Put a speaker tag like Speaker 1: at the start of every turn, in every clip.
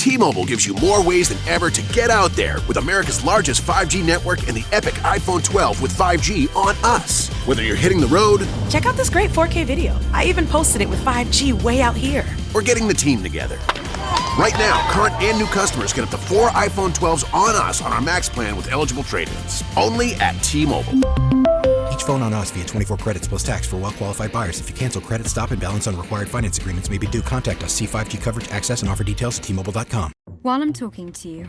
Speaker 1: T-Mobile gives you more ways than ever to get out there with America's largest 5G network and the epic iPhone 12 with 5G on us. Whether you're hitting the road,
Speaker 2: check out this great 4K video. I even posted it with 5G way out here.
Speaker 1: Or getting the team together. Right now, current and new customers get up to 4 iPhone 12s on us on our Max plan with eligible trade-ins. Only at T-Mobile.
Speaker 3: Each phone on us via 24 credits plus tax for well-qualified buyers. If you cancel credit, stop and balance on required finance agreements may be due. Contact us. See 5G coverage, access, and offer details at T-Mobile.com.
Speaker 4: While I'm talking to you,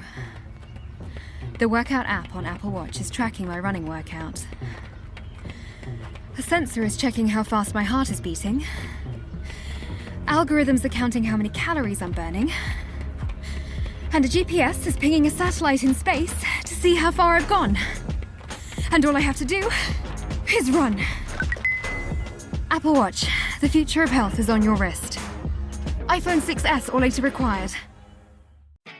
Speaker 4: the workout app on Apple Watch is tracking my running workout. A sensor is checking how fast my heart is beating. Algorithms are counting how many calories I'm burning. And a GPS is pinging a satellite in space to see how far I've gone. And all I have to do is run. Apple Watch, the future of health is on your wrist. iPhone 6S or later required.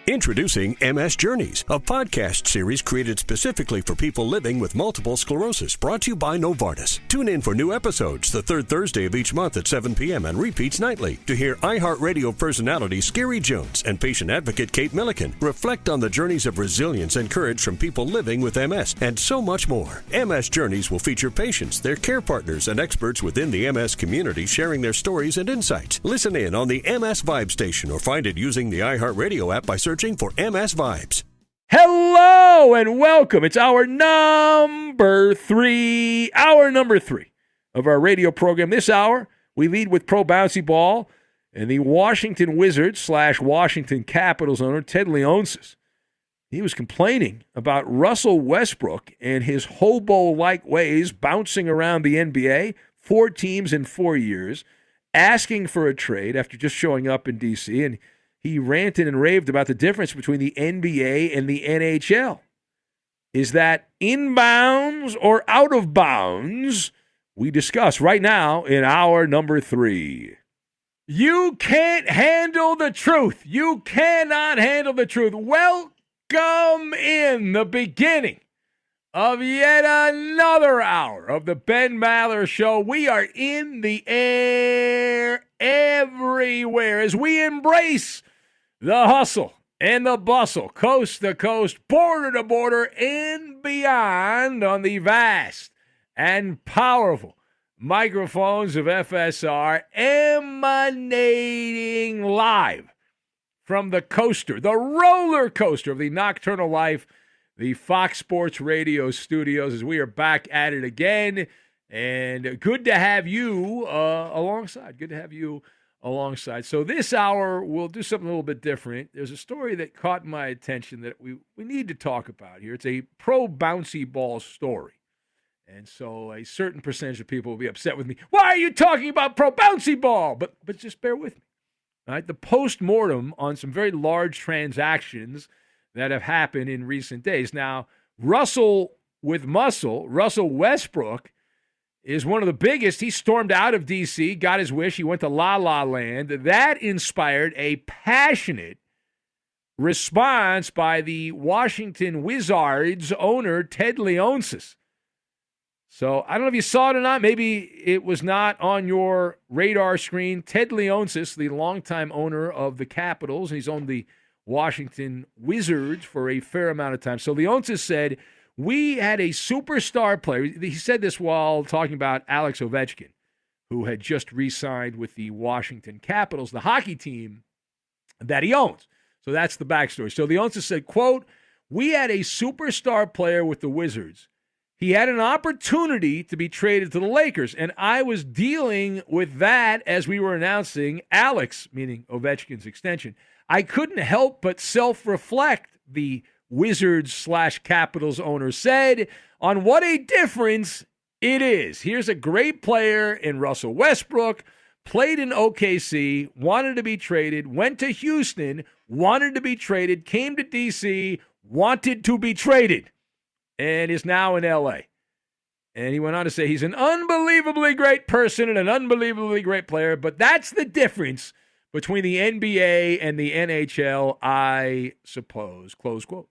Speaker 5: Introducing MS Journeys, a podcast series created specifically for people living with multiple sclerosis, brought to you by Novartis. Tune in for new episodes the third Thursday of each month at 7 p.m. and repeats nightly to hear iHeartRadio personality Scary Jones and patient advocate Kate Milliken reflect on the journeys of resilience and courage from people living with MS and so much more. MS Journeys will feature patients, their care partners, and experts within the MS community sharing their stories and insights. Listen in on the MS Vibe Station or find it using the iHeartRadio app by searching for MS Vibes.
Speaker 6: Hello and welcome. It's hour number three of our radio program. This hour, we lead with Pro Bouncy Ball and the Washington Wizards / Washington Capitals owner, Ted Leonsis. He was complaining about Russell Westbrook and his hobo-like ways bouncing around the NBA, 4 teams in 4 years, asking for a trade after just showing up in D.C., and he ranted and raved about the difference between the NBA and the NHL. Is that in bounds or out of bounds? We discuss right now in hour number 3. You can't handle the truth. You cannot handle the truth. Welcome in the beginning of yet another hour of the Ben Maller Show. We are in the air everywhere as we embrace the hustle and the bustle, coast to coast, border to border, and beyond on the vast and powerful microphones of FSR, emanating live from the coaster, the roller coaster of the Nocturnal Life, the Fox Sports Radio studios, as we are back at it again. And good to have you alongside. Good to have you alongside. So this hour, we'll do something a little bit different. There's a story that caught my attention that we need to talk about here. It's a pro bouncy ball story. And so a certain percentage of people will be upset with me. Why are you talking about pro bouncy ball? But just bear with me. All right, the post-mortem on some very large transactions that have happened in recent days. Now, Russell Westbrook, is one of the biggest. He stormed out of D.C., got his wish. He went to La La Land. That inspired a passionate response by the Washington Wizards owner, Ted Leonsis. So I don't know if you saw it or not. Maybe it was not on your radar screen. Ted Leonsis, the longtime owner of the Capitals, and he's owned the Washington Wizards for a fair amount of time. So Leonsis said, we had a superstar player. He said this while talking about Alex Ovechkin, who had just re-signed with the Washington Capitals, the hockey team that he owns. So that's the backstory. So Leonsis said, quote, we had a superstar player with the Wizards. He had an opportunity to be traded to the Lakers, and I was dealing with that as we were announcing Alex, meaning Ovechkin's extension. I couldn't help but self-reflect, the Wizards / Capitals owner said, on what a difference it is. Here's a great player in Russell Westbrook, played in OKC, wanted to be traded, went to Houston, wanted to be traded, came to D.C., wanted to be traded, and is now in L.A. And he went on to say he's an unbelievably great person and an unbelievably great player, but that's the difference between the NBA and the NHL, I suppose, close quote.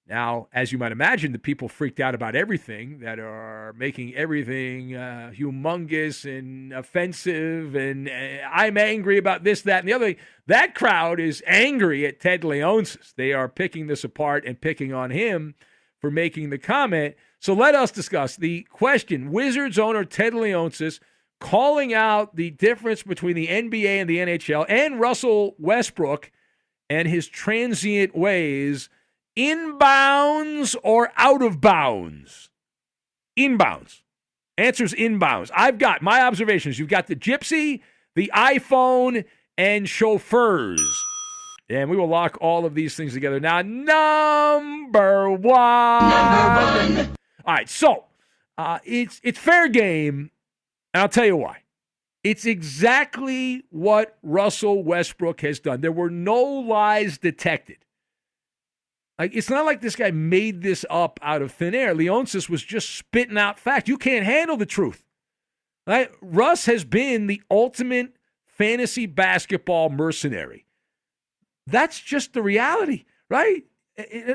Speaker 6: Now, as you might imagine, the people freaked out about everything that are making everything humongous and offensive, and I'm angry about this, that, and the other. That crowd is angry at Ted Leonsis. They are picking this apart and picking on him for making the comment. So let us discuss the question. Wizards owner Ted Leonsis calling out the difference between the NBA and the NHL and Russell Westbrook and his transient ways. Inbounds or out of bounds? Inbounds. Answer's inbounds. I've got my observations. You've got the gypsy, the iPhone, and chauffeurs. And we will lock all of these things together. Now, number one. All right, so it's fair game, and I'll tell you why. It's exactly what Russell Westbrook has done. There were no lies detected. Like, it's not like this guy made this up out of thin air. Leonsis was just spitting out facts. You can't handle the truth. Right? Russ has been the ultimate fantasy basketball mercenary. That's just the reality, right?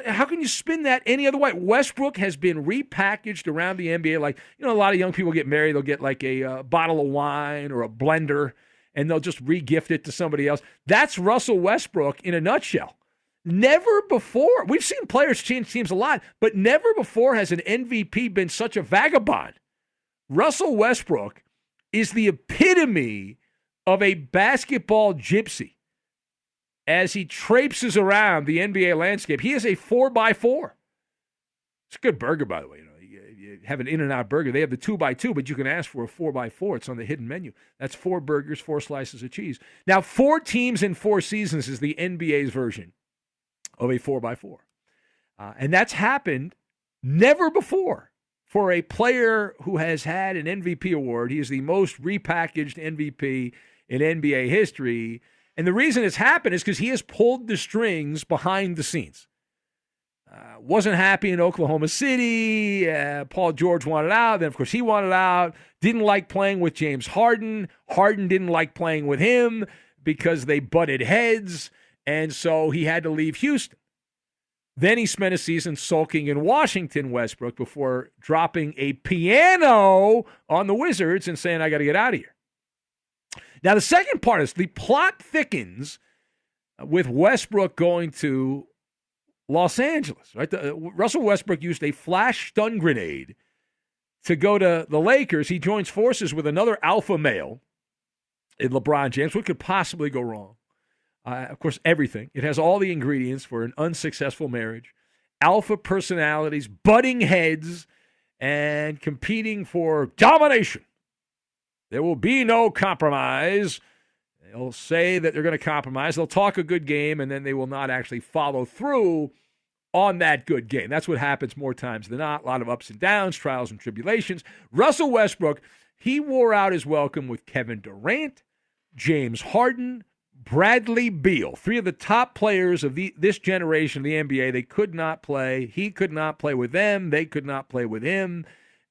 Speaker 6: How can you spin that any other way? Westbrook has been repackaged around the NBA. Like, a lot of young people get married. They'll get like a bottle of wine or a blender, and they'll just re-gift it to somebody else. That's Russell Westbrook in a nutshell. Never before, we've seen players change teams a lot, but never before has an MVP been such a vagabond. Russell Westbrook is the epitome of a basketball gypsy as he traipses around the NBA landscape. He is a 4x4. It's a good burger, by the way. You have an In-N-Out burger. They have the 2x2, but you can ask for a 4x4. It's on the hidden menu. That's 4 burgers, 4 slices of cheese. Now, 4 teams in 4 seasons is the NBA's version of a 4x4. And that's happened never before for a player who has had an MVP award. He is the most repackaged MVP in NBA history. And the reason it's happened is because he has pulled the strings behind the scenes. Wasn't happy in Oklahoma City. Paul George wanted out. Then, of course, he wanted out. Didn't like playing with James Harden. Harden didn't like playing with him because they butted heads. And so he had to leave Houston. Then he spent a season sulking in Washington, Westbrook, before dropping a piano on the Wizards and saying, I got to get out of here. Now, the second part is the plot thickens with Westbrook going to Los Angeles. Right? Russell Westbrook used a flash stun grenade to go to the Lakers. He joins forces with another alpha male in LeBron James. What could possibly go wrong? Of course, everything. It has all the ingredients for an unsuccessful marriage. Alpha personalities, butting heads, and competing for domination. There will be no compromise. They'll say that they're going to compromise. They'll talk a good game, and then they will not actually follow through on that good game. That's what happens more times than not. A lot of ups and downs, trials and tribulations. Russell Westbrook, he wore out his welcome with Kevin Durant, James Harden, Bradley Beal, 3 of the top players of this generation of the NBA. They could not play. He could not play with them. They could not play with him.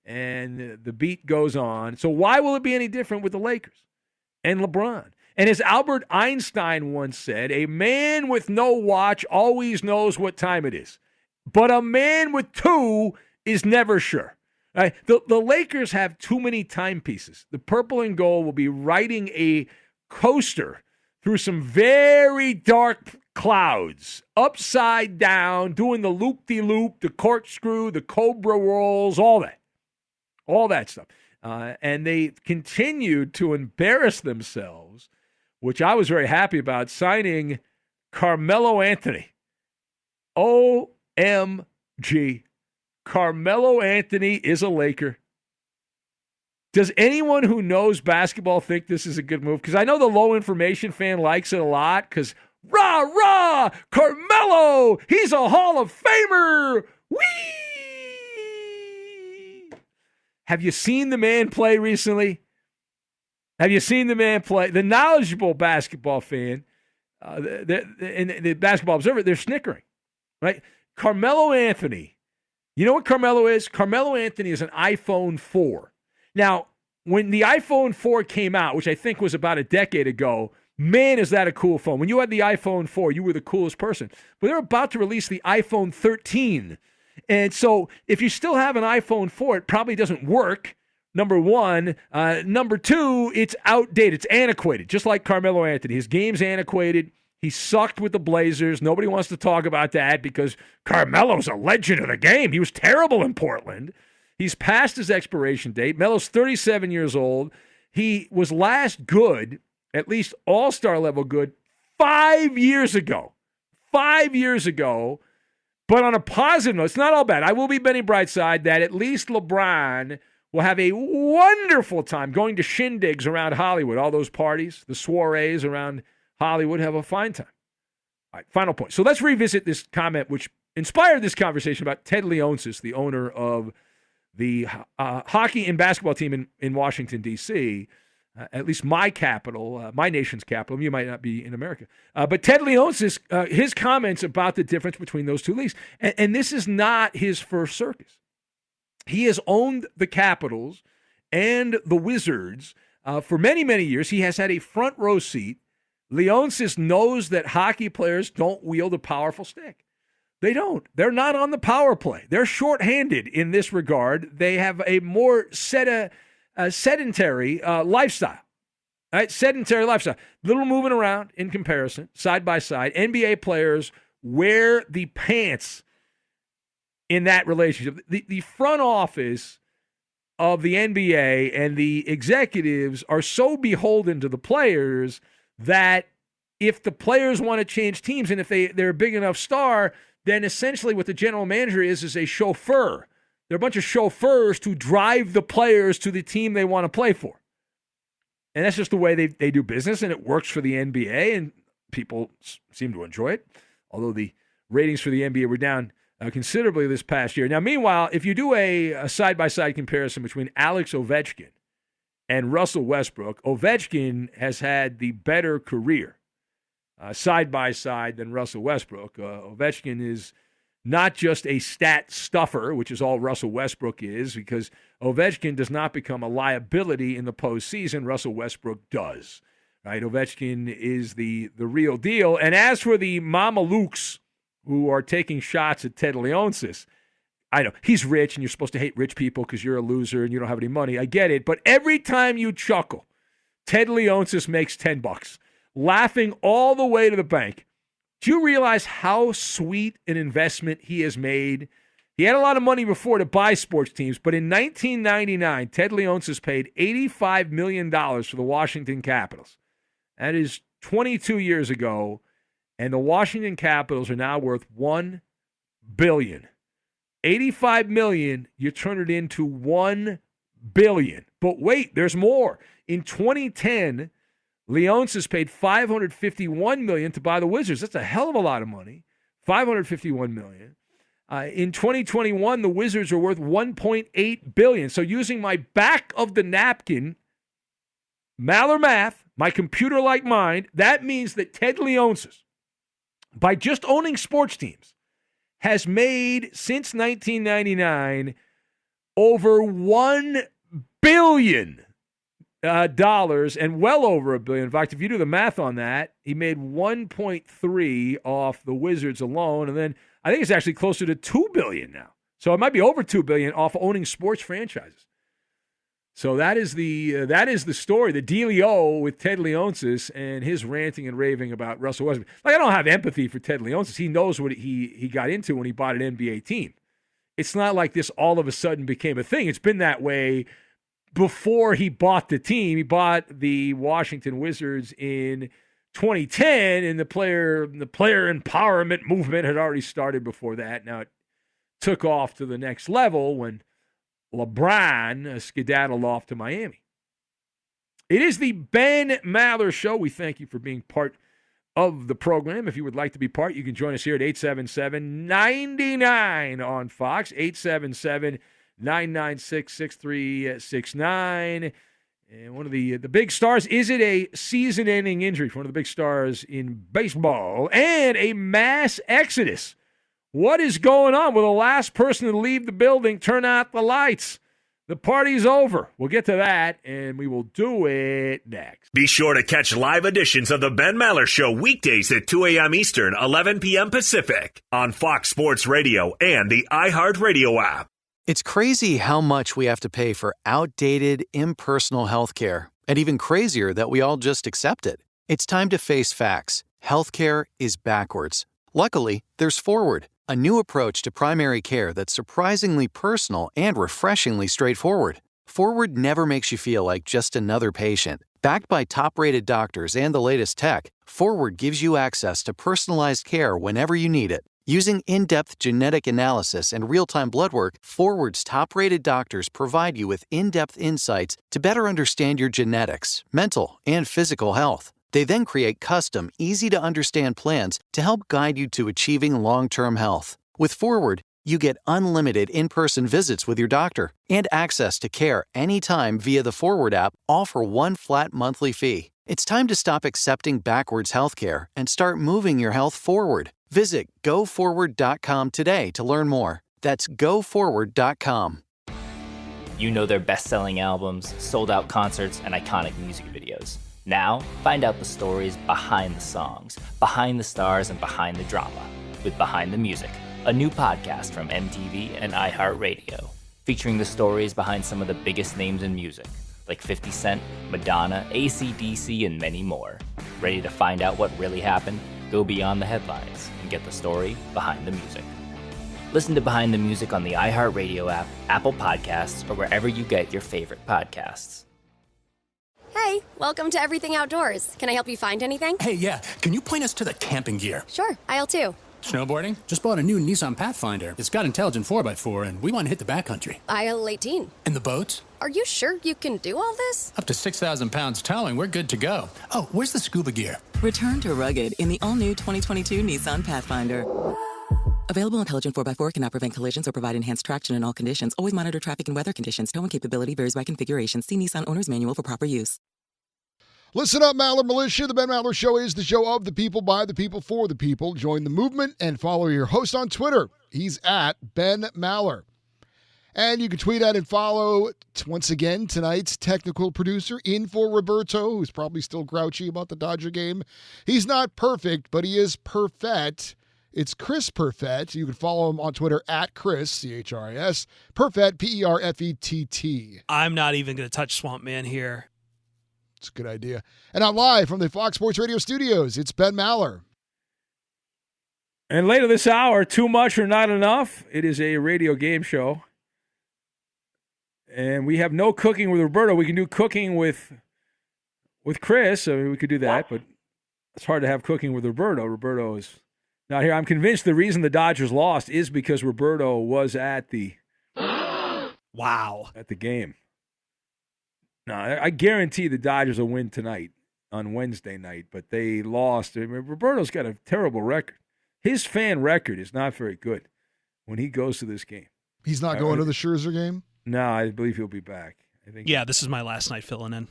Speaker 6: And the beat goes on. So why will it be any different with the Lakers and LeBron? And as Albert Einstein once said, a man with no watch always knows what time it is. But a man with 2 is never sure. Right? The Lakers have too many timepieces. The purple and gold will be riding a coaster through some very dark clouds, upside down, doing the loop-de-loop, the corkscrew, the cobra rolls, all that stuff. And they continued to embarrass themselves, which I was very happy about, signing Carmelo Anthony. OMG. Carmelo Anthony is a Laker. Does anyone who knows basketball think this is a good move? Because I know the low information fan likes it a lot because, rah, rah, Carmelo, he's a Hall of Famer. Whee! Have you seen the man play recently? Have you seen the man play? The knowledgeable basketball fan, the Basketball Observer, they're snickering, right? Carmelo Anthony. You know what Carmelo is? Carmelo Anthony is an iPhone 4. Now, when the iPhone 4 came out, which I think was about a decade ago, Man, is that a cool phone. When you had the iPhone 4, you were the coolest person. But they're about to release the iPhone 13. And so if you still have an iPhone 4, it probably doesn't work, number one. Number two, it's outdated. It's antiquated, just like Carmelo Anthony. His game's antiquated. He sucked with the Blazers. Nobody wants to talk about that because Carmelo's a legend of the game. He was terrible in Portland. He's past his expiration date. Melo's 37 years old. He was last good, at least all-star level good, 5 years ago. 5 years ago. But on a positive note, it's not all bad. I will be Benny Brightside that at least LeBron will have a wonderful time going to shindigs around Hollywood. All those parties, the soirees around Hollywood, have a fine time. All right, final point. So let's revisit this comment which inspired this conversation about Ted Leonsis, the owner of the hockey and basketball team in Washington, D.C., at least my capital, my nation's capital. You might not be in America. But Ted Leonsis, his comments about the difference between those two leagues. And this is not his first circus. He has owned the Capitals and the Wizards for many, many years. He has had a front row seat. Leonsis knows that hockey players don't wield a powerful stick. They don't. They're not on the power play. They're shorthanded in this regard. They have a more sedentary lifestyle. Right? Sedentary lifestyle. Little moving around in comparison, side by side. NBA players wear the pants in that relationship. The front office of the NBA and the executives are so beholden to the players that if the players want to change teams and if they're a big enough star, then essentially what the general manager is a chauffeur. They're a bunch of chauffeurs to drive the players to the team they want to play for. And that's just the way they do business, and it works for the NBA, and people seem to enjoy it, although the ratings for the NBA were down considerably this past year. Now, meanwhile, if you do a side-by-side comparison between Alex Ovechkin and Russell Westbrook, Ovechkin has had the better career side-by-side than Russell Westbrook. Ovechkin is not just a stat stuffer, which is all Russell Westbrook is, because Ovechkin does not become a liability in the postseason. Russell Westbrook does. Right? Ovechkin is the real deal. And as for the Mamalukes who are taking shots at Ted Leonsis, I know, he's rich and you're supposed to hate rich people because you're a loser and you don't have any money. I get it. But every time you chuckle, Ted Leonsis makes $10, laughing all the way to the bank. Do you realize how sweet an investment he has made? He had a lot of money before to buy sports teams, but in 1999, Ted Leonsis paid $85 million for the Washington Capitals. That is 22 years ago, and the Washington Capitals are now worth $1 billion. $85 million, you turn it into $1 billion. But wait, there's more. In 2010, Leonsis paid $551 million to buy the Wizards. That's a hell of a lot of money. $551 million. In 2021, the Wizards are worth $1.8 billion. So using my back of the napkin, Maller math, my computer-like mind, that means that Ted Leonsis, by just owning sports teams, has made, since 1999, over $1 billion dollars and well over $1 billion. In fact, if you do the math on that, he made 1.3 off the Wizards alone, and then I think it's actually closer to $2 billion now. So it might be over $2 billion off owning sports franchises. So that is the story, the dealio with Ted Leonsis and his ranting and raving about Russell Westbrook. Like, I don't have empathy for Ted Leonsis. He knows what he got into when he bought an NBA team. It's not like this all of a sudden became a thing. It's been that way before he bought the team. He bought the Washington Wizards in 2010, and the player empowerment movement had already started before that. Now it took off to the next level when LeBron skedaddled off to Miami. It is the Ben Maller Show. We thank you for being part of the program. If you would like to be part, you can join us here at 877-99 on Fox, 877-996-6369. And one of the big stars, is it a season-ending injury for one of the big stars in baseball? And a mass exodus. What is going on? Will the last person to leave the building turn out the lights? The party's over. We'll get to that, and we will do it next.
Speaker 7: Be sure to catch live editions of The Ben Maller Show weekdays at 2 a.m. Eastern, 11 p.m. Pacific on Fox Sports Radio and the iHeartRadio app.
Speaker 8: It's crazy how much we have to pay for outdated, impersonal healthcare, and even crazier that we all just accept it. It's time to face facts. Healthcare is backwards. Luckily, there's Forward, a new approach to primary care that's surprisingly personal and refreshingly straightforward. Forward never makes you feel like just another patient. Backed by top-rated doctors and the latest tech, Forward gives you access to personalized care whenever you need it. Using in-depth genetic analysis and real-time blood work, Forward's top-rated doctors provide you with in-depth insights to better understand your genetics, mental, and physical health. They then create custom, easy-to-understand plans to help guide you to achieving long-term health. With Forward, you get unlimited in-person visits with your doctor and access to care anytime via the Forward app, all for one flat monthly fee. It's time to stop accepting backwards healthcare and start moving your health forward. Visit GoForward.com today to learn more. That's GoForward.com.
Speaker 9: You know their best-selling albums, sold-out concerts, and iconic music videos. Now, find out the stories behind the songs, behind the stars, and behind the drama with Behind the Music, a new podcast from MTV and iHeartRadio, featuring the stories behind some of the biggest names in music, like 50 Cent, Madonna, AC/DC, and many more. Ready to find out what really happened? Go beyond the headlines and get the story behind the music. Listen to Behind the Music on the iHeartRadio app, Apple Podcasts, or wherever you get your favorite podcasts.
Speaker 10: Hey, welcome to Everything Outdoors. Can I help you find anything?
Speaker 11: Hey, yeah. Can you point us to the camping gear?
Speaker 10: Sure, aisle 2.
Speaker 11: Snowboarding? Just bought a new Nissan Pathfinder. It's got intelligent 4x4, and we want to hit the backcountry.
Speaker 10: Aisle 18.
Speaker 11: And the boats?
Speaker 10: Are you sure you can do all this?
Speaker 11: Up to 6,000 pounds towing, we're good to go. Oh, where's the scuba gear?
Speaker 12: Return to rugged in the all-new 2022 Nissan Pathfinder. Available intelligent 4x4 cannot prevent collisions or provide enhanced traction in all conditions. Always monitor traffic and weather conditions. Towing capability varies by configuration. See Nissan Owner's Manual for proper use.
Speaker 13: Listen up, Maller Militia. The Ben Maller Show is the show of the people, by the people, for the people. Join the movement and follow your host on Twitter. He's at Ben Maller. And you can tweet at and follow, once again, tonight's technical producer, in for Roberto, who's probably still grouchy about the Dodger game. He's not perfect, but he is perfect. It's Chris Perfett. You can follow him on Twitter at Chris, C-H-R-I-S, Perfett, P-E-R-F-E-T-T.
Speaker 14: I'm not even going to touch Swamp Man here.
Speaker 13: It's a good idea. And I'm live from the Fox Sports Radio studios. It's Ben Maller.
Speaker 6: And later this hour, Too Much or Not Enough. It is a radio game show. And we have no cooking with Roberto. We can do cooking with Chris. I mean, we could do that, but it's hard to have cooking with Roberto. Roberto is not here. I'm convinced the reason the Dodgers lost is because Roberto was at the at the game. No, I guarantee the Dodgers will win tonight on Wednesday night, but they lost. I mean, Roberto's got a terrible record. His fan record is not very good when he goes to this game.
Speaker 13: He's not going to the Scherzer game?
Speaker 6: No, I believe he'll be back. I think.
Speaker 14: Yeah, this is my last night filling in.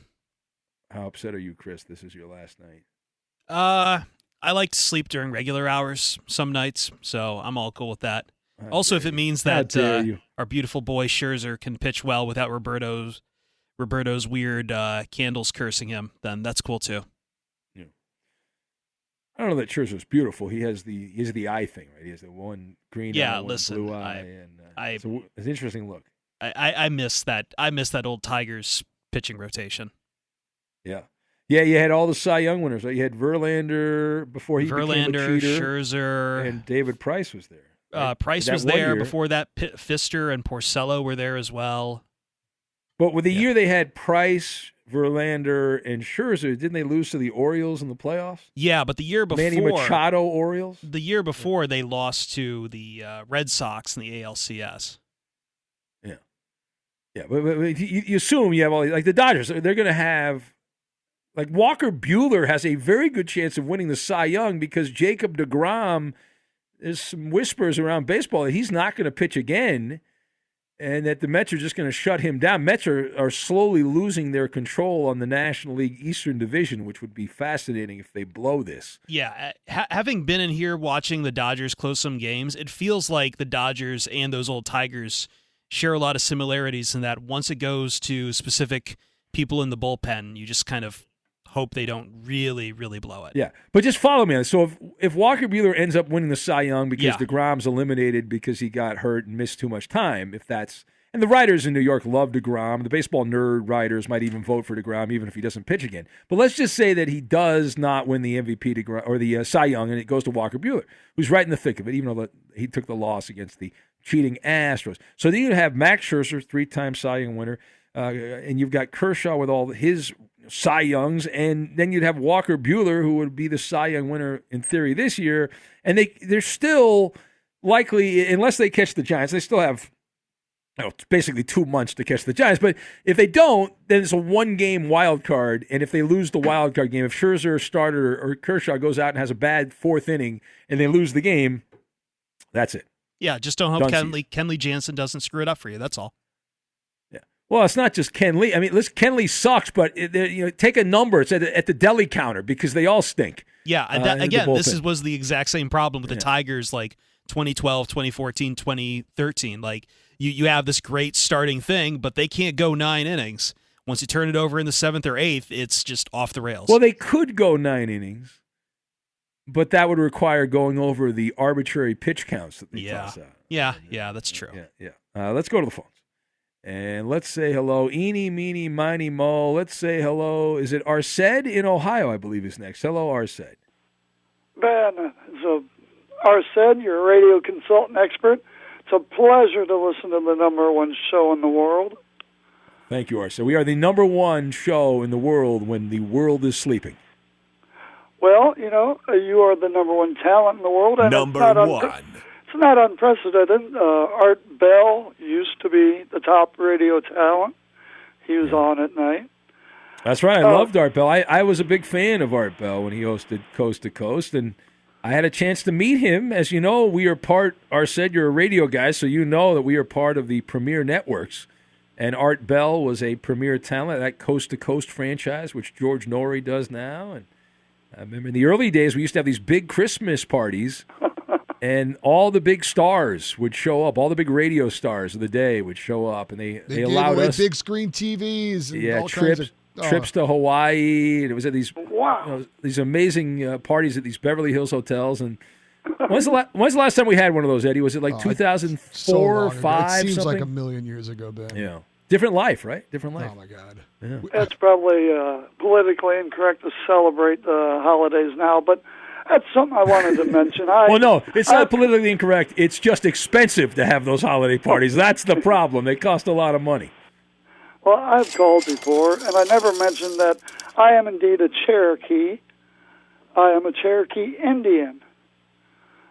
Speaker 6: How upset are you, Chris? This is your last night.
Speaker 14: I like to sleep during regular hours some nights, so I'm all cool with that. Also, if it means that our beautiful boy Scherzer can pitch well without Roberto's weird candles cursing him, then that's cool too.
Speaker 6: Yeah. I don't know that Scherzer's beautiful. He has the eye thing, right? He has the one green eye, one blue eye, it's an interesting look.
Speaker 14: I miss that. I miss that old Tigers pitching rotation.
Speaker 6: Yeah. Yeah, you had all the Cy Young winners. Right? You had Verlander before he became a cheater.
Speaker 14: Scherzer.
Speaker 6: And David Price was there. Right?
Speaker 14: Price was there. Before that, Pfister and Porcello were there as well.
Speaker 6: But with the year they had Price, Verlander, and Scherzer, didn't they lose to the Orioles in the playoffs?
Speaker 14: Yeah, but the year before...
Speaker 6: Manny Machado Orioles?
Speaker 14: The year before, they lost to the Red Sox in the ALCS.
Speaker 6: Yeah. Yeah, but you assume you have all these... Like the Dodgers, they're going to have... Like Walker Buehler has a very good chance of winning the Cy Young because Jacob deGrom, there's some whispers around baseball that he's not going to pitch again and that the Mets are just going to shut him down. Mets are slowly losing their control on the National League Eastern Division, which would be fascinating if they blow this.
Speaker 14: Yeah, having been in here watching the Dodgers close some games, it feels like the Dodgers and those old Tigers share a lot of similarities in that once it goes to specific people in the bullpen, you just kind of hope they don't really, really blow it.
Speaker 6: Yeah, but just follow me on this. So if Walker Buehler ends up winning the Cy Young because
Speaker 14: Yeah.
Speaker 6: DeGrom's eliminated because he got hurt and missed too much time, and the writers in New York love DeGrom. The baseball nerd writers might even vote for DeGrom even if he doesn't pitch again. But let's just say that he does not win the MVP or the Cy Young, and it goes to Walker Buehler, who's right in the thick of it, even though he took the loss against the cheating Astros. So then you have Max Scherzer, 3-time Cy Young winner, and you've got Kershaw with all his Cy Youngs, and then you'd have Walker Buehler, who would be the Cy Young winner in theory this year, and they're still likely, unless they catch the Giants, they still have basically 2 months to catch the Giants. But if they don't, then it's a one-game wild card, and if they lose the wild card game, if Scherzer starter or Kershaw goes out and has a bad fourth inning and they lose the game, that's it.
Speaker 14: Yeah, just don't hope Kenley Jansen doesn't screw it up for you. That's all.
Speaker 6: Well, it's not just Ken Lee. I mean, listen, Ken Lee sucks, but take a number. It's at the deli counter because they all stink.
Speaker 14: Yeah, again, was the exact same problem with the Tigers, like 2012, 2014, 2013. Like you have this great starting thing, but they can't go 9 innings. Once you turn it over in the 7th or 8th, it's just off the rails.
Speaker 6: Well, they could go 9 innings, but that would require going over the arbitrary pitch counts that they toss out.
Speaker 14: Yeah, that's true.
Speaker 6: Yeah. Let's go to the phones. And let's say hello, eeny, meeny, miny, mo. Let's say hello. Is it Arced in Ohio, I believe is next. Hello, Arced.
Speaker 15: Ben, so Arced, you're a radio consultant expert. It's a pleasure to listen to the #1 show in the world.
Speaker 6: Thank you, Arced. We are the #1 show in the world when the world is sleeping.
Speaker 15: Well, you are the #1 talent in the world. And
Speaker 7: #1.
Speaker 15: It's not unprecedented. Art Bell used to be the top radio talent. He was on at night.
Speaker 6: That's right. I loved Art Bell. I was a big fan of Art Bell when he hosted Coast to Coast, and I had a chance to meet him. As you know, we are Arced, you're a radio guy, so you know that we are part of the Premier Networks. And Art Bell was a premier talent, that Coast to Coast franchise, which George Norrie does now. And I remember in the early days, we used to have these big Christmas parties. And all the big stars would show up. All the big radio stars of the day would show up, and they allowed us
Speaker 13: big screen TVs. And all
Speaker 6: trips to Hawaii. And it was at these these amazing parties at these Beverly Hills hotels. And when's the last time we had one of those, Eddie? Was it like 2004 or 5?
Speaker 13: It seems
Speaker 6: something?
Speaker 13: like a million years ago, Ben.
Speaker 6: Yeah, different life, right? Different life.
Speaker 13: Oh my God.
Speaker 6: Yeah.
Speaker 15: It's probably politically incorrect to celebrate the holidays now, but that's something I wanted to mention.
Speaker 6: Well, no, it's not politically incorrect. It's just expensive to have those holiday parties. That's the problem. They cost a lot of money.
Speaker 15: Well, I've called before, and I never mentioned that I am indeed a Cherokee. I am a Cherokee Indian.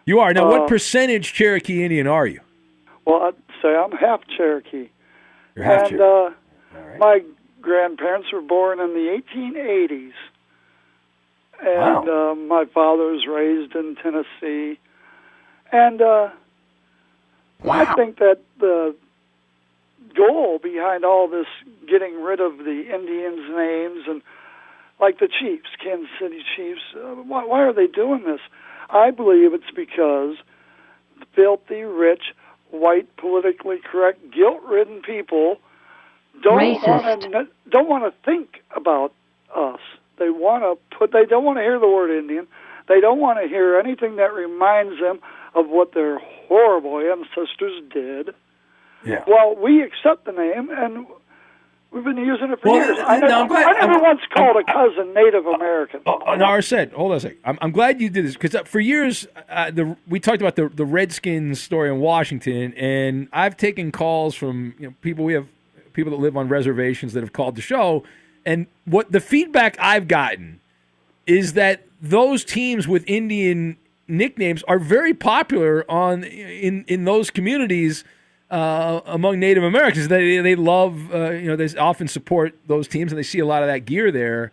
Speaker 6: You are. Now, what percentage Cherokee Indian are you?
Speaker 15: Well, I'd say I'm half Cherokee.
Speaker 6: You're half Cherokee.
Speaker 15: All right. My grandparents were born in the 1880s. And my father was raised in Tennessee. And I think that the goal behind all this getting rid of the Indians' names and like the Chiefs, Kansas City Chiefs, why are they doing this? I believe it's because filthy, rich, white, politically correct, guilt-ridden people don't want to think about us. They don't want to hear the word Indian. They don't want to hear anything that reminds them of what their horrible ancestors did.
Speaker 6: Yeah.
Speaker 15: Well, we accept the name, and we've been using it for years. I never once called a cousin Native American.
Speaker 6: Hold on a second. I'm glad you did this, because for years we talked about the Redskins story in Washington, and I've taken calls from people. We have people that live on reservations that have called the show. And what the feedback I've gotten is that those teams with Indian nicknames are very popular in those communities among Native Americans. They love they often support those teams, and they see a lot of that gear there,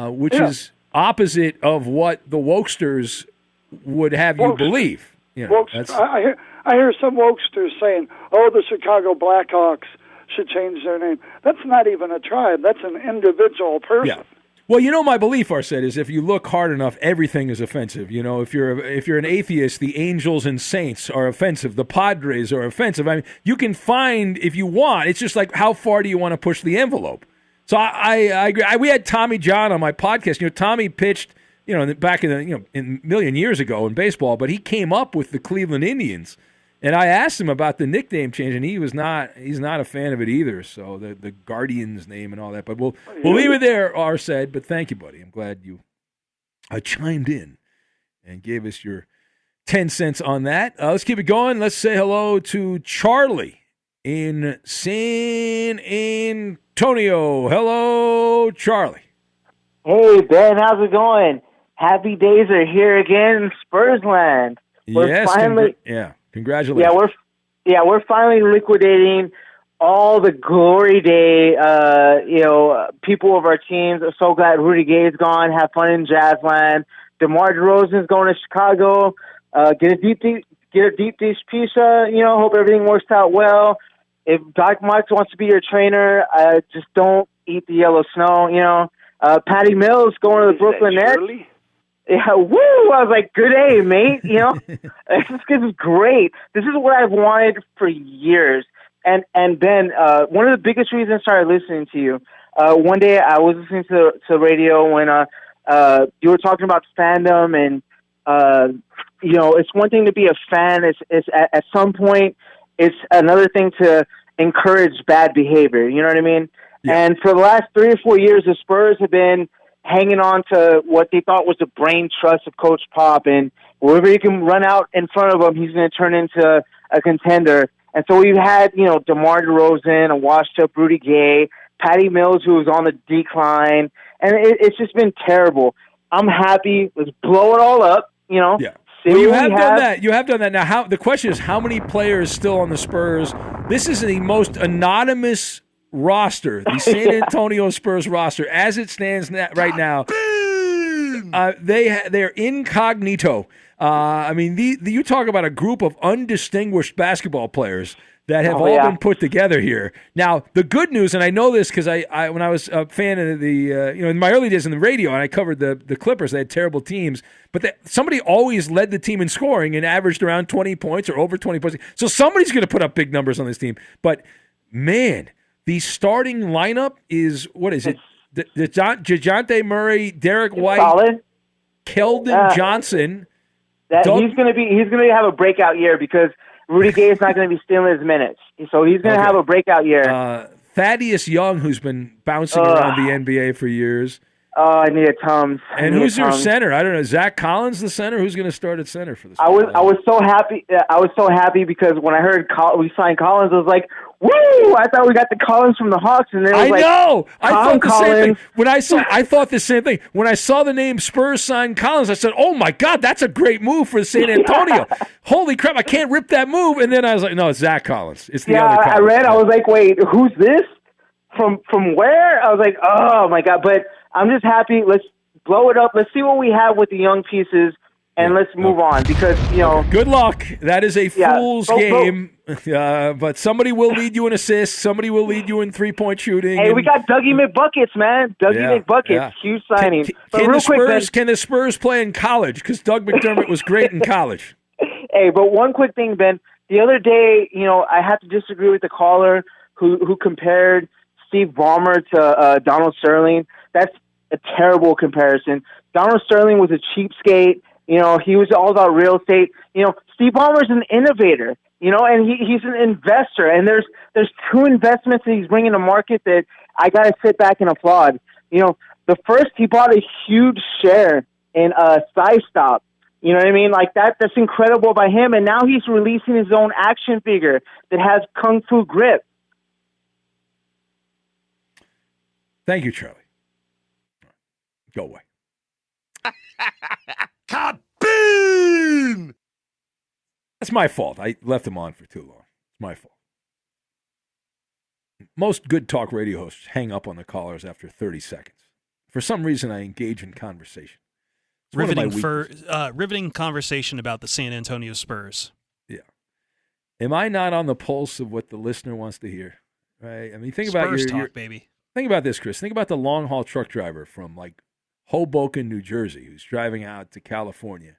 Speaker 6: which is opposite of what the wokesters would have you believe.
Speaker 15: I hear some wokesters saying, "Oh, the Chicago Blackhawks should change their name." That's not even a tribe. That's an individual person.
Speaker 6: Yeah. Well, my belief, Arset, is if you look hard enough, everything is offensive. If you're an atheist, the Angels and Saints are offensive. The Padres are offensive. I mean, you can find if you want. It's just like how far do you want to push the envelope? So I agree. We had Tommy John on my podcast. Tommy pitched, back in a million years ago in baseball, but he came up with the Cleveland Indians. And I asked him about the nickname change, and he's not a fan of it either. So the Guardians name and all that. But we'll leave it there, Arset. But thank you, buddy. I'm glad you chimed in and gave us your 10 cents on that. Let's keep it going. Let's say hello to Charlie in San Antonio. Hello, Charlie.
Speaker 16: Hey, Ben. How's it going? Happy days are here again in Spursland.
Speaker 6: Congratulations.
Speaker 16: We're finally liquidating all the glory day. People of our teams. I'm so glad Rudy Gay's gone. Have fun in Jazzland. DeMar DeRozan's going to Chicago. Get a deep dish pizza. Hope everything works out well. If Doc Marks wants to be your trainer, just don't eat the yellow snow. Patty Mills going to the Brooklyn Nets.
Speaker 15: Early?
Speaker 16: Yeah, woo! I was like, good day, mate. This is great. This is what I've wanted for years. And Ben, one of the biggest reasons I started listening to you, one day I was listening to radio when you were talking about fandom, and it's one thing to be a fan. It's at some point, it's another thing to encourage bad behavior. You know what I mean? Yeah. And for the last 3 or 4 years, the Spurs have been hanging on to what they thought was the brain trust of Coach Pop, and wherever you can run out in front of him, he's going to turn into a contender. And so we've had, DeMar DeRozan, a washed-up Rudy Gay, Patty Mills, who was on the decline, and it's just been terrible. I'm happy. Let's blow it all up,
Speaker 6: Yeah. Well, you have done that. You have done that. Now, the question is, how many players still on the Spurs? This is the most anonymous roster, the San Antonio Spurs roster, as it stands right now. They're incognito. You talk about a group of undistinguished basketball players that have been put together here. Now, the good news, and I know this because I when I was a fan of the in my early days in the radio, and I covered the Clippers, they had terrible teams, but somebody always led the team in scoring and averaged around 20 points or over 20 points. So somebody's going to put up big numbers on this team. But man, the starting lineup is, what is it? DeJounte Murray, Derek White, solid. Keldon Johnson.
Speaker 16: He's going to have a breakout year because Rudy Gay is not going to be stealing his minutes. So he's going to have a breakout year.
Speaker 6: Thaddeus Young, who's been bouncing around the NBA for years.
Speaker 16: Oh, I need a Tums.
Speaker 6: And who's your center? I don't know. Zach Collins, the center. Who's going to start at center for this?
Speaker 16: I was so happy. I was so happy because when I heard we signed Collins, I was like, "Woo!" I thought we got the Collins from the Hawks, and then I
Speaker 6: know. I thought the same thing. I thought the same thing when I saw the name Spurs sign Collins. I said, "Oh my God, that's a great move for San Antonio." Holy crap! I can't rip that move. And then I was like, "No, it's Zach Collins. It's the other Collins."
Speaker 16: I read. I was like, "Wait, who's this? From where?" I was like, "Oh my God!" But I'm just happy. Let's blow it up. Let's see what we have with the young pieces, and let's move on because
Speaker 6: Good luck. That is a fool's game. But somebody will lead you in assists. Somebody will lead you in 3-point shooting.
Speaker 16: Hey, we got Dougie McBuckets, man. Dougie McBuckets, huge signing.
Speaker 6: Can the Spurs play in college? Because Doug McDermott was great in college.
Speaker 16: Hey, but one quick thing, Ben. The other day, I have to disagree with the caller who compared Steve Ballmer to Donald Sterling. That's a terrible comparison. Donald Sterling was a cheapskate. He was all about real estate. Steve Ballmer's an innovator. And he's an investor. And there's two investments that he's bringing to market that I got to sit back and applaud. The first, he bought a huge share in SciStop. You know what I mean? Like that's incredible by him. And now he's releasing his own action figure that has Kung Fu grip.
Speaker 6: Thank you, Charlie. Go away. Kaboom! That's my fault. I left him on for too long. It's my fault. Most good talk radio hosts hang up on the callers after 30 seconds. For some reason, I engage in conversation.
Speaker 14: Riveting conversation about the San Antonio Spurs.
Speaker 6: Yeah. Am I not on the pulse of what the listener wants to hear? Right? I mean, think
Speaker 14: Spurs
Speaker 6: about
Speaker 14: talk, baby.
Speaker 6: Think about this, Chris. Think about the long-haul truck driver from, like, Hoboken, New Jersey, who's driving out to California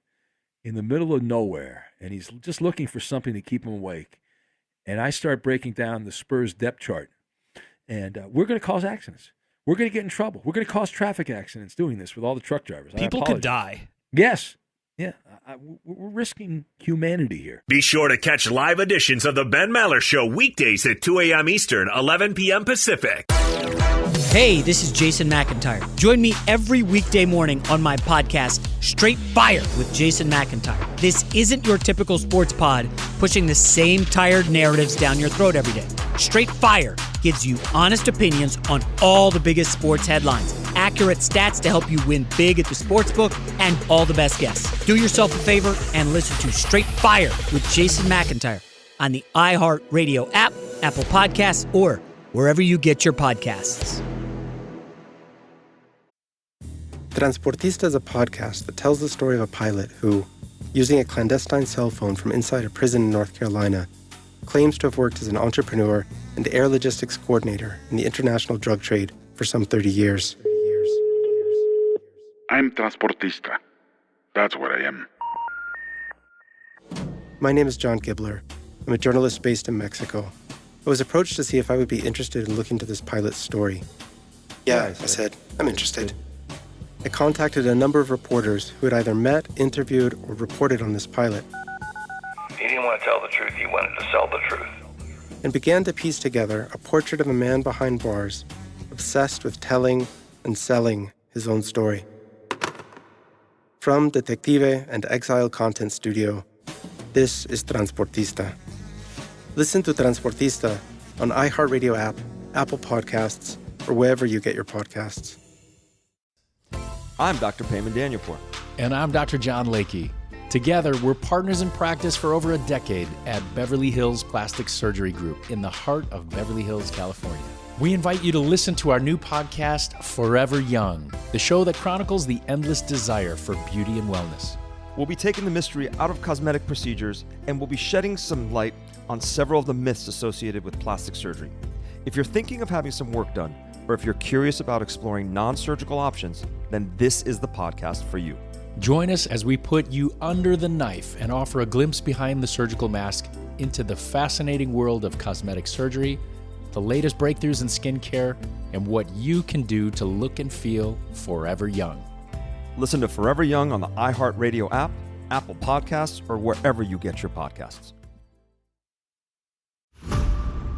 Speaker 6: in the middle of nowhere, and he's just looking for something to keep him awake. And I start breaking down the Spurs depth chart, and we're going to cause accidents. We're going to get in trouble. We're going to cause traffic accidents doing this with all the truck drivers.
Speaker 14: People could die.
Speaker 6: Yes. Yeah. We're risking humanity here.
Speaker 7: Be sure to catch live editions of the Ben Maller Show weekdays at 2 a.m. Eastern, 11 p.m. Pacific.
Speaker 17: Hey, this is Jason McIntyre. Join me every weekday morning on my podcast, Straight Fire with Jason McIntyre. This isn't your typical sports pod pushing the same tired narratives down your throat every day. Straight Fire gives you honest opinions on all the biggest sports headlines, accurate stats to help you win big at the sportsbook, and all the best guests. Do yourself a favor and listen to Straight Fire with Jason McIntyre on the iHeartRadio app, Apple Podcasts, or wherever you get your podcasts.
Speaker 18: Transportista is a podcast that tells the story of a pilot who, using a clandestine cell phone from inside a prison in North Carolina, claims to have worked as an entrepreneur and air logistics coordinator in the international drug trade for some 30 years.
Speaker 19: I'm Transportista. That's what I am.
Speaker 18: My name is John Gibler. I'm a journalist based in Mexico. I was approached to see if I would be interested in looking to this pilot's story. Yeah, I said, I'm interested. I contacted a number of reporters who had either met, interviewed, or reported on this pilot.
Speaker 20: He didn't want to tell the truth, he wanted to sell the truth.
Speaker 18: And began to piece together a portrait of a man behind bars, obsessed with telling and selling his own story. From Detective and Exile Content Studio, this is Transportista. Listen to Transportista on iHeartRadio app, Apple Podcasts, or wherever you get your podcasts.
Speaker 21: I'm Dr. Payman Danielpour.
Speaker 22: And I'm Dr. John Lakey. Together, we're partners in practice for over a decade at Beverly Hills Plastic Surgery Group in the heart of Beverly Hills, California. We invite you to listen to our new podcast, Forever Young, the show that chronicles the endless desire for beauty and wellness.
Speaker 21: We'll be taking the mystery out of cosmetic procedures, and we'll be shedding some light on several of the myths associated with plastic surgery. If you're thinking of having some work done, or if you're curious about exploring non-surgical options, then this is the podcast for you.
Speaker 22: Join us as we put you under the knife and offer a glimpse behind the surgical mask into the fascinating world of cosmetic surgery, the latest breakthroughs in skincare, and what you can do to look and feel forever young.
Speaker 21: Listen to Forever Young on the iHeartRadio app, Apple Podcasts, or wherever you get your podcasts.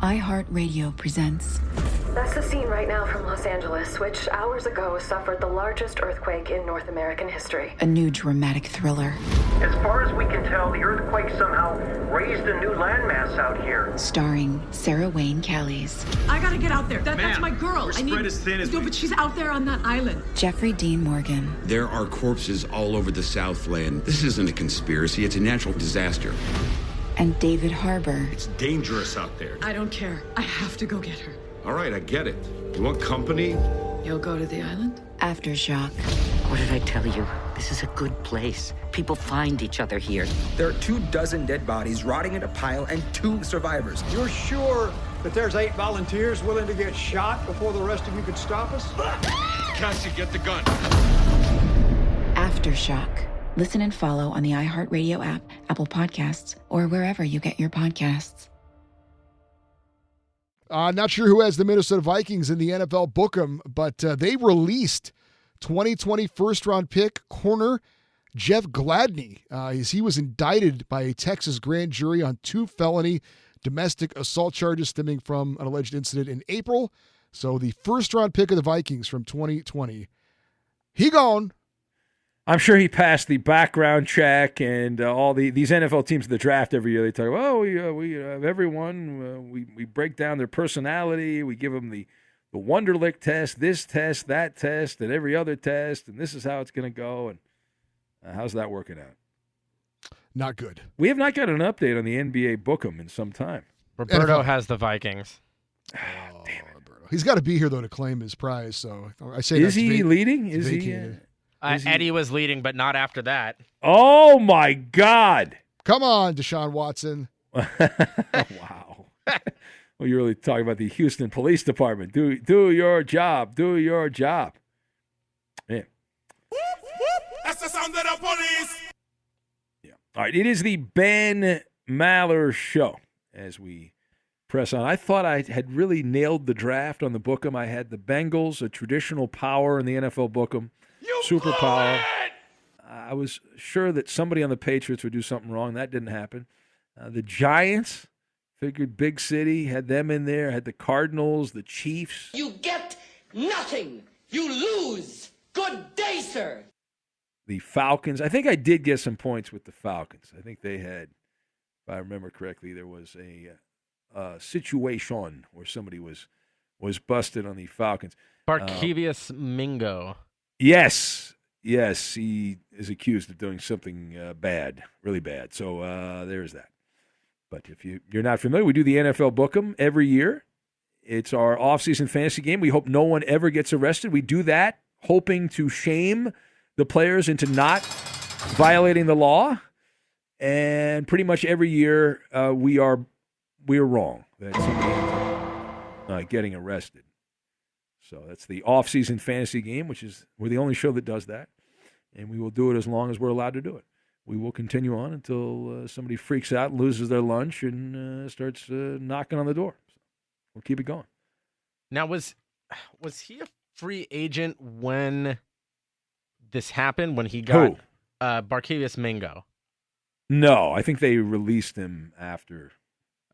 Speaker 23: iHeartRadio presents.
Speaker 24: That's the scene right now from Los Angeles, which hours ago suffered the largest earthquake in North American history.
Speaker 23: A new dramatic thriller.
Speaker 25: As far as we can tell, the earthquake somehow raised a new landmass out here.
Speaker 23: Starring Sarah Wayne Callies.
Speaker 2: I gotta get out there. That's my girl.
Speaker 25: We're spread as thin as
Speaker 2: No, but she's out there on that island.
Speaker 23: Jeffrey Dean Morgan.
Speaker 26: There are corpses all over the Southland. This isn't a conspiracy, it's a natural disaster.
Speaker 23: And David Harbour.
Speaker 26: It's dangerous out there.
Speaker 2: I don't care. I have to go get her.
Speaker 26: All right, I get it. You want company?
Speaker 2: You'll go to the island?
Speaker 23: Aftershock.
Speaker 27: What did I tell you? This is a good place. People find each other here.
Speaker 28: There are 24 dead bodies rotting in a pile and 2 survivors.
Speaker 29: You're sure that there's 8 volunteers willing to get shot before the rest of you could stop us?
Speaker 26: Cassie, get the gun.
Speaker 23: Aftershock. Listen and follow on the iHeartRadio app, Apple Podcasts, or wherever you get your podcasts.
Speaker 13: Not sure who has the Minnesota Vikings in the NFL book 'em, but they released 2020 first-round pick corner Jeff Gladney, as he was indicted by a Texas grand jury on 2 felony domestic assault charges stemming from an alleged incident in April. So the first-round pick of the Vikings from 2020, he gone.
Speaker 6: I'm sure he passed the background check and all these NFL teams in the draft every year. They talk about, we have everyone. We break down their personality. We give them the Wonderlic test, this test, that test, and every other test, and this is how it's going to go. And how's that working out?
Speaker 13: Not good.
Speaker 6: We have not got an update on the NBA Book'em in some time.
Speaker 30: Roberto has the Vikings.
Speaker 13: Damn it. Roberto. He's got to be here, though, to claim his prize. So I say,
Speaker 6: is he leading? Is he?
Speaker 30: Eddie was leading, but not after that.
Speaker 6: Oh, my God.
Speaker 13: Come on, Deshaun Watson.
Speaker 6: Wow. Well, you're really talking about the Houston Police Department. Do your job. Do your job. Yeah.
Speaker 1: That's the sound of the police.
Speaker 6: Yeah. All right. It is the Ben Maller Show as we press on. I thought I had really nailed the draft on the Bookem. I had the Bengals, a traditional power in the NFL Bookem, superpower. I was sure that somebody on the Patriots would do something wrong. That didn't happen. The Giants, figured big city, had them in there. Had the Cardinals, the Chiefs.
Speaker 3: You get nothing. You lose. Good day, sir.
Speaker 6: The Falcons. I think I did get some points with the Falcons. I think they had, if I remember correctly, there was a situation where somebody was busted on the Falcons.
Speaker 30: Barkevious Mingo.
Speaker 6: Yes, he is accused of doing something bad, really bad. So there's that. But if you're not familiar, we do the NFL Bookem every year. It's our off-season fantasy game. We hope no one ever gets arrested. We do that hoping to shame the players into not violating the law. And pretty much every year we are wrong that somebody ends up getting arrested. So that's the off-season fantasy game, which is we're the only show that does that. And we will do it as long as we're allowed to do it. We will continue on until somebody freaks out, loses their lunch, and starts knocking on the door. So we'll keep it going.
Speaker 30: Now, was he a free agent when this happened? When he got Barkevious Mingo?
Speaker 6: No, I think they released him after.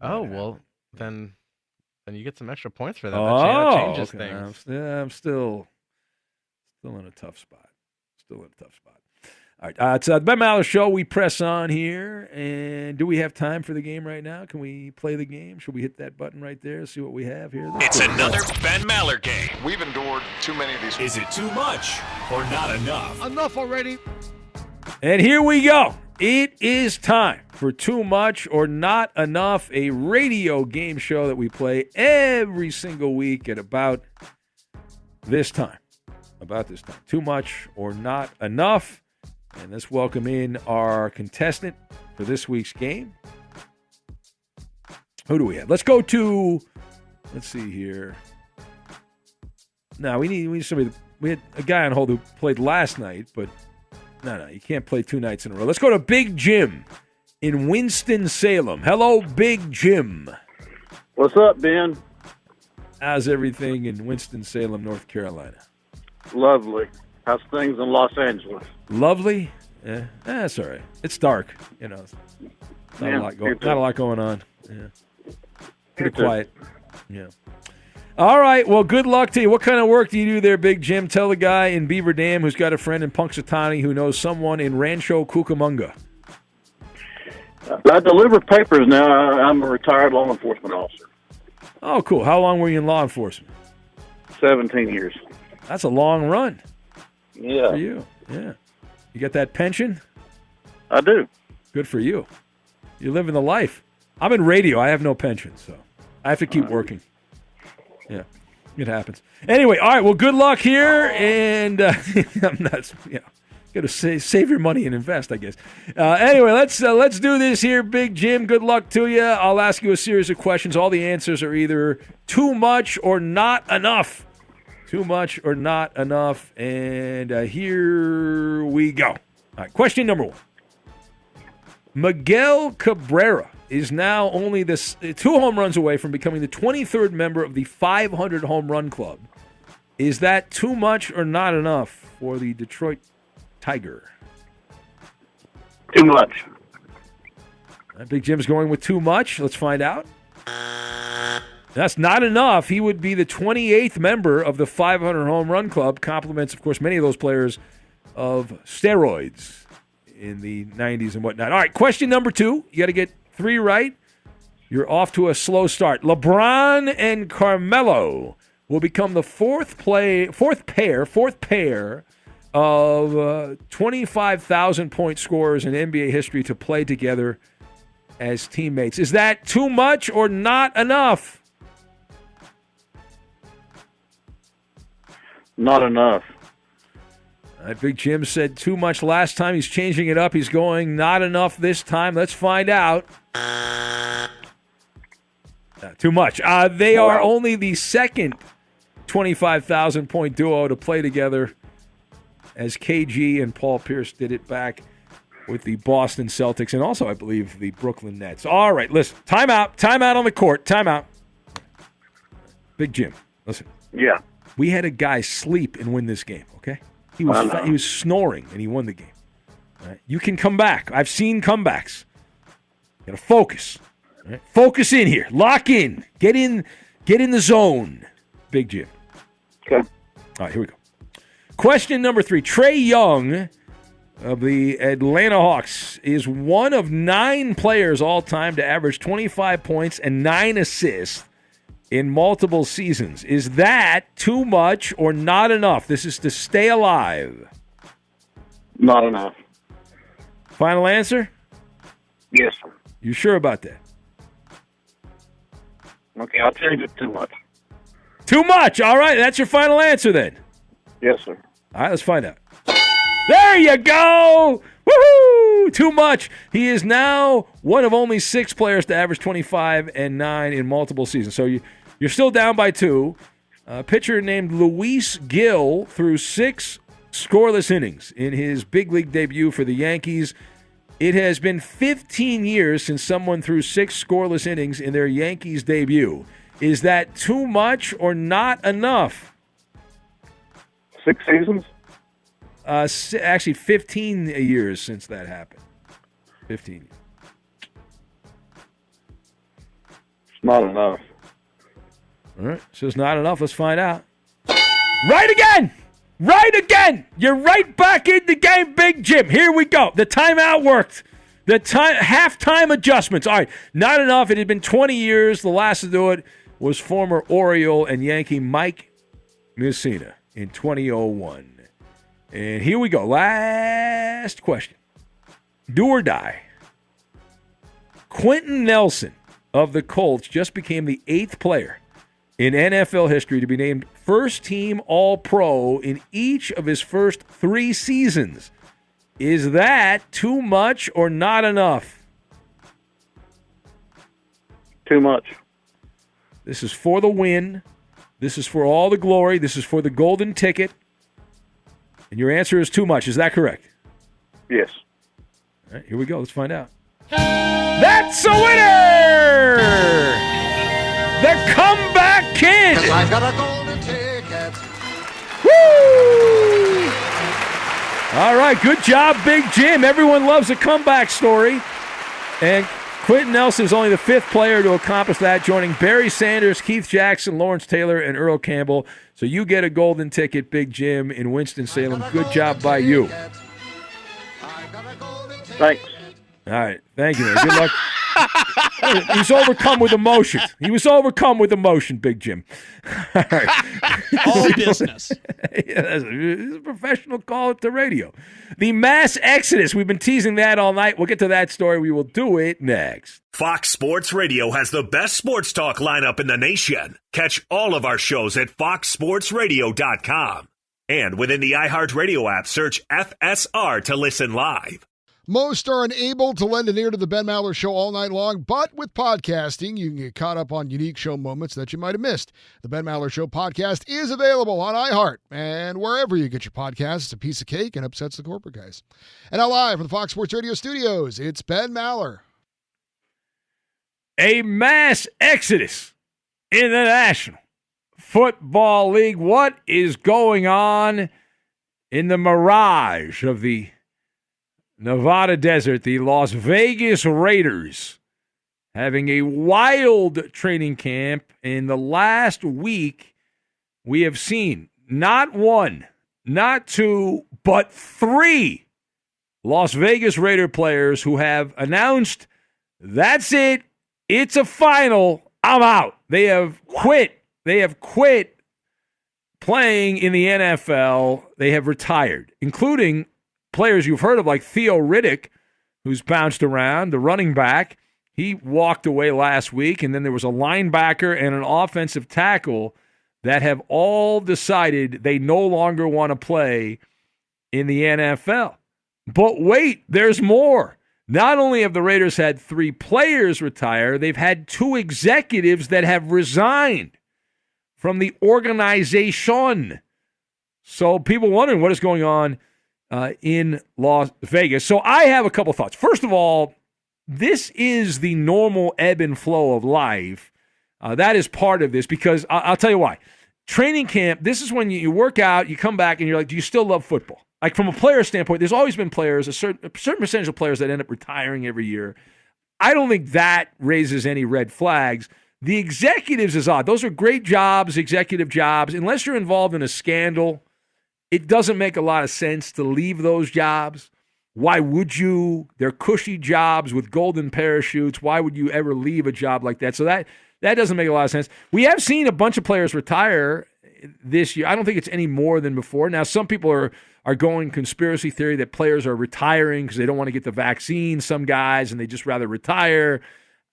Speaker 30: Oh well, then you get some extra points for that. That changes things.
Speaker 6: I'm still in a tough spot. All right, it's the Ben Maller Show. We press on here, and do we have time for the game right now? Can we play the game? Should we hit that button right there? See what we have here.
Speaker 7: It's another Ben Maller game.
Speaker 4: We've endured too many of these.
Speaker 7: Is it too much or not enough?
Speaker 4: Enough already.
Speaker 6: And here we go. It is time for Too Much or Not Enough, a radio game show that we play every single week at about this time. Too much or not enough. And let's welcome in our contestant for this week's game. Who do we have? Let's see here. No, we need somebody. We had a guy on hold who played last night, but no, you can't play 2 nights in a row. Let's go to Big Jim in Winston-Salem. Hello, Big Jim.
Speaker 5: What's up, Ben?
Speaker 6: How's everything in Winston-Salem, North Carolina?
Speaker 5: Lovely. How's things in Los Angeles?
Speaker 6: Lovely? Yeah, that's all right. It's dark, Not a lot going on. Yeah. Pretty quiet. Yeah. All right. Well, good luck to you. What kind of work do you do there, Big Jim? Tell the guy in Beaver Dam who's got a friend in Punxsutawney who knows someone in Rancho Cucamonga.
Speaker 5: I deliver papers now. I'm a retired law enforcement officer.
Speaker 6: Oh, cool. How long were you in law enforcement?
Speaker 5: 17 years.
Speaker 6: That's a long run.
Speaker 5: Yeah.
Speaker 6: For you. Yeah. You get that pension?
Speaker 5: I do.
Speaker 6: Good for you. You're living the life. I'm in radio. I have no pension, so I have to keep working. Yeah. It happens. Anyway, all right. Well, good luck here, and I'm not. Got to save your money and invest, I guess. Anyway, let's do this here, Big Jim. Good luck to you. I'll ask you a series of questions. All the answers are either too much or not enough. Too much or not enough. And here we go. All right, question number 1. Miguel Cabrera is now only 2 home runs away from becoming the 23rd member of the 500 home run club. Is that too much or not enough for the Detroit Tiger?
Speaker 5: Too much.
Speaker 6: Big Jim's going with too much. Let's find out. That's not enough. He would be the 28th member of the 500 home run club. Compliments, of course, many of those players of steroids in the 90s and whatnot. All right, question number 2. You got to get 3 right. You're off to a slow start. LeBron and Carmelo will become the fourth pair of 25,000-point scorers in NBA history to play together as teammates. Is that too much or not enough?
Speaker 5: Not enough.
Speaker 6: Big Jim said too much last time. He's changing it up. He's going not enough this time. Let's find out. Too much. They are only the second 25,000-point duo to play together, as KG and Paul Pierce did it back with the Boston Celtics and also, I believe, the Brooklyn Nets. All right, listen. Timeout. Timeout on the court. Timeout. Big Jim, listen.
Speaker 5: Yeah.
Speaker 6: We had a guy sleep and win this game, okay? He was snoring, and he won the game. All right? You can come back. I've seen comebacks. You got to focus. All right? Focus in here. Lock in. Get in the zone, Big Jim.
Speaker 5: Okay.
Speaker 6: All right, here we go. Question number 3. Trae Young of the Atlanta Hawks is one of 9 players all time to average 25 points and 9 assists in multiple seasons. Is that too much or not enough? This is to stay alive.
Speaker 5: Not enough.
Speaker 6: Final answer?
Speaker 5: Yes, sir.
Speaker 6: You sure about that?
Speaker 5: Okay, I'll change it too much.
Speaker 6: Too much. All right, that's your final answer then.
Speaker 5: Yes, sir.
Speaker 6: All right, let's find out. There you go. Woohoo! Too much. He is now one of only 6 players to average 25 and 9 in multiple seasons. So you're still down by 2. A pitcher named Luis Gil threw 6 scoreless innings in his big league debut for the Yankees. It has been 15 years since someone threw 6 scoreless innings in their Yankees debut. Is that too much or not enough?
Speaker 5: 6 seasons?
Speaker 6: Actually, 15 years since that happened. 15.
Speaker 5: It's not enough.
Speaker 6: All right, so it's not enough. Let's find out. Right again! Right again! You're right back in the game, Big Jim. Here we go. The timeout worked. The halftime adjustments. All right, not enough. It had been 20 years. The last to do it was former Oriole and Yankee Mike Mussina in 2001. And here we go. Last question. Do or die. Quentin Nelson of the Colts just became the 8th player in NFL history to be named first-team All-Pro in each of his first 3 seasons. Is that too much or not enough?
Speaker 5: Too much.
Speaker 6: This is for the win. This is for all the glory. This is for the golden ticket. And your answer is too much. Is that correct?
Speaker 5: Yes.
Speaker 6: All right, here we go. Let's find out. That's a winner! The comeback kid!
Speaker 8: I got a golden ticket.
Speaker 6: Woo! All right, good job, Big Jim. Everyone loves a comeback story. And Quentin Nelson is only the 5th player to accomplish that, joining Barry Sanders, Keith Jackson, Lawrence Taylor, and Earl Campbell. So you get a golden ticket, Big Jim, in Winston-Salem. Good job by you.
Speaker 5: Thanks.
Speaker 6: All right. Thank you, man. Good luck. He's overcome with emotion. He was overcome with emotion, Big Jim. All right.
Speaker 9: All business.
Speaker 6: Yeah, it's a professional call to radio. The mass exodus. We've been teasing that all night. We'll get to that story. We will do it next.
Speaker 7: Fox Sports Radio has the best sports talk lineup in the nation. Catch all of our shows at foxsportsradio.com. And within the iHeartRadio app, search FSR to listen live.
Speaker 13: Most are unable to lend an ear to the Ben Maller Show all night long, but with podcasting, you can get caught up on unique show moments that you might have missed. The Ben Maller Show podcast is available on iHeart and wherever you get your podcasts. It's a piece of cake and upsets the corporate guys. And now live from the Fox Sports Radio studios, it's Ben Maller.
Speaker 6: A mass exodus in the National Football League. What is going on in the mirage of the Nevada desert? The Las Vegas Raiders having a wild training camp. In the last week, we have seen not 1, not 2, but 3 Las Vegas Raider players who have announced, that's it, it's a final, I'm out. They have quit. They have quit playing in the NFL. They have retired, including players you've heard of like Theo Riddick, who's bounced around, the running back. He walked away last week, and then there was a linebacker and an offensive tackle that have all decided they no longer want to play in the NFL. But wait, there's more. Not only have the Raiders had 3 players retire, they've had 2 executives that have resigned from the organization. So people wondering what is going on in Las Vegas. So I have a couple thoughts. First of all, this is the normal ebb and flow of life. That is part of this because I'll tell you why. Training camp, this is when you work out, you come back, and you're like, do you still love football? Like from a player standpoint, there's always been players, a certain percentage of players that end up retiring every year. I don't think that raises any red flags. The executives is odd. Those are great jobs, executive jobs. Unless you're involved in a scandal, it doesn't make a lot of sense to leave those jobs. Why would you? They're cushy jobs with golden parachutes. Why would you ever leave a job like that? So that doesn't make a lot of sense. We have seen a bunch of players retire this year. I don't think it's any more than before. Now, some people are going conspiracy theory that players are retiring because they don't want to get the vaccine, some guys, and they just rather retire.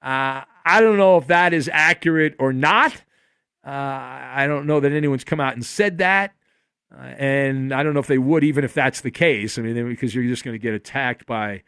Speaker 6: I don't know if that is accurate or not. I don't know that anyone's come out and said that. And I don't know if they would, even if that's the case. I mean, because you're just going to get attacked by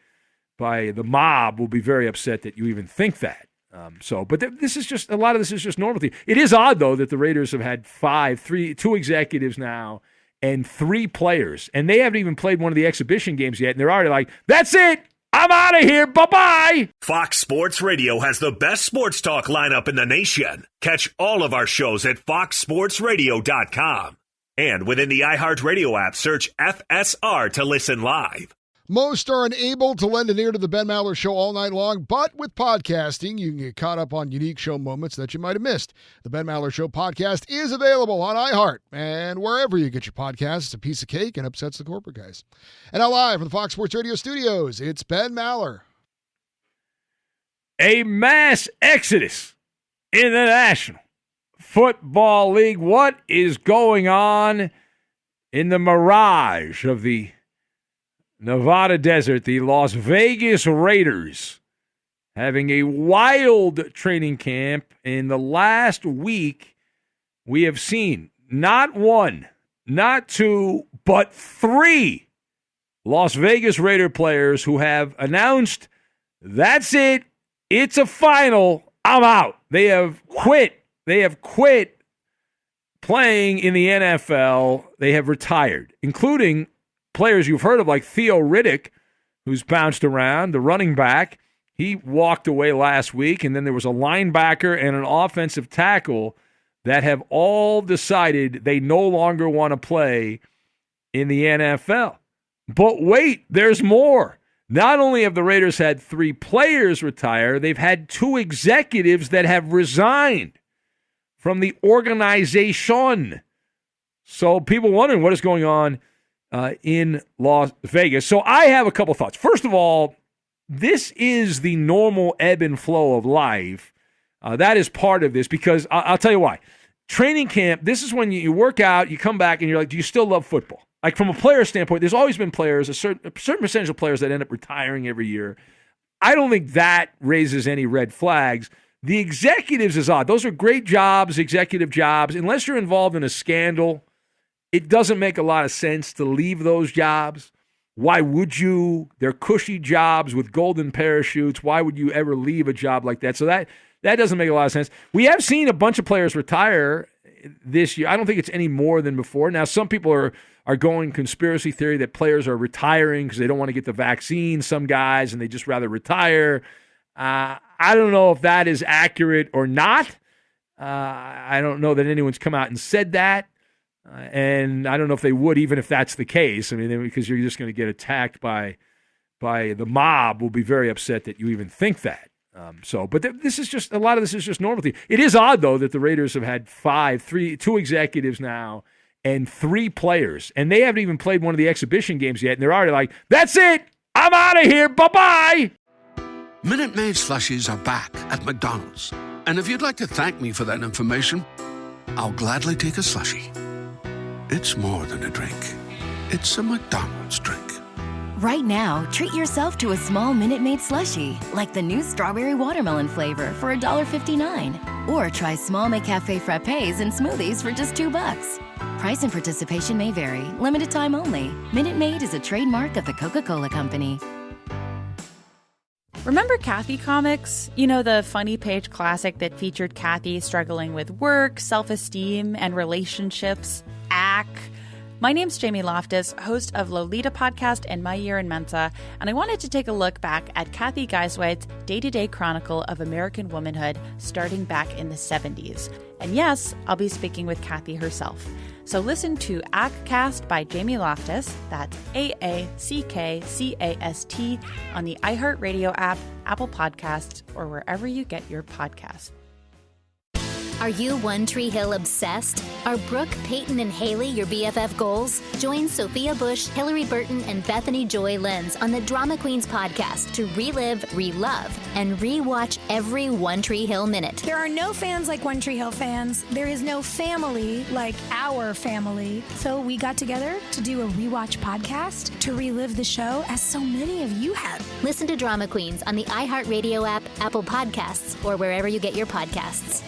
Speaker 6: the mob will be very upset that you even think that. But this is just, a lot of this is just normality. It is odd, though, that the Raiders have had 2 executives now and 3 players, and they haven't even played one of the exhibition games yet, and they're already like, that's it! I'm out of here. Bye-bye.
Speaker 7: Fox Sports Radio has the best sports talk lineup in the nation. Catch all of our shows at foxsportsradio.com. And within the iHeartRadio app, search FSR to listen live.
Speaker 13: Most are unable to lend an ear to the Ben Maller Show all night long, but with podcasting, you can get caught up on unique show moments that you might have missed. The Ben Maller Show podcast is available on iHeart and wherever you get your podcasts. It's a piece of cake and upsets the corporate guys. And now live from the Fox Sports Radio studios, it's Ben Maller.
Speaker 6: A mass exodus in the National Football League. What is going on in the mirage of the Nevada desert? The Las Vegas Raiders having a wild training camp. In the last week, we have seen not 1, not 2, but 3 Las Vegas Raider players who have announced, that's it, it's a final, I'm out. They have quit. They have quit playing in the NFL. They have retired, including players you've heard of like Theo Riddick, who's bounced around, the running back. He walked away last week, and then there was a linebacker and an offensive tackle that have all decided they no longer want to play in the NFL. But wait, there's more. Not only have the Raiders had 3 players retire, they've had 2 executives that have resigned from the organization. So people wondering what is going on in Las Vegas. So I have a couple thoughts. First of all, this is the normal ebb and flow of life. That is part of this because I'll tell you why. Training camp, this is when you work out, you come back, and you're like, do you still love football? Like from a player standpoint, there's always been players, a certain percentage of players that end up retiring every year. I don't think that raises any red flags. The executives is odd. Those are great jobs, executive jobs. Unless you're involved in a scandal, it doesn't make a lot of sense to leave those jobs. Why would you? They're cushy jobs with golden parachutes. Why would you ever leave a job like that? So that doesn't make a lot of sense. We have seen a bunch of players retire this year. I don't think it's any more than before. Now, some people are going conspiracy theory that players are retiring because they don't want to get the vaccine, some guys, and they just rather retire. I don't know if that is accurate or not. I don't know that anyone's come out and said that. And I don't know if they would, even if that's the case. I mean, because you're just going to get attacked by the mob will be very upset that you even think that. But this is just, a lot of this is just normality. It is odd, though, that the Raiders have had 2 executives now and 3 players, and they haven't even played one of the exhibition games yet, and they're already like, that's it, I'm out of here, bye-bye.
Speaker 10: Minute Maid slushies are back at McDonald's. And if you'd like to thank me for that information, I'll gladly take a slushie. It's more than a drink. It's a McDonald's drink.
Speaker 11: Right now, treat yourself to a small Minute Maid slushie, like the new strawberry watermelon flavor for $1.59. Or try small McCafe frappes and smoothies for just $2. Price and participation may vary. Limited time only. Minute Maid is a trademark of the Coca-Cola Company.
Speaker 12: Remember Kathy comics? You know, the funny page classic that featured Kathy struggling with work, self-esteem, and relationships? Ack. My name's Jamie Loftus, host of Lolita Podcast and My Year in Mensa, and I wanted to take a look back at Kathy Geiswhite's day-to-day chronicle of American womanhood starting back in the 70s. And yes, I'll be speaking with Kathy herself. So listen to ACKcast by Jamie Loftus, that's AACKCAST, on the iHeartRadio app, Apple Podcasts, or wherever you get your podcasts.
Speaker 14: Are you One Tree Hill obsessed? Are Brooke, Peyton, and Haley your BFF goals? Join Sophia Bush, Hillary Burton, and Bethany Joy Lenz on the Drama Queens podcast to relive, relove, and rewatch every One Tree Hill minute.
Speaker 15: There are no fans like One Tree Hill fans. There is no family like our family. So we got together to do a rewatch podcast to relive the show, as so many of you have.
Speaker 14: Listen to Drama Queens on the iHeartRadio app, Apple Podcasts, or wherever you get your podcasts.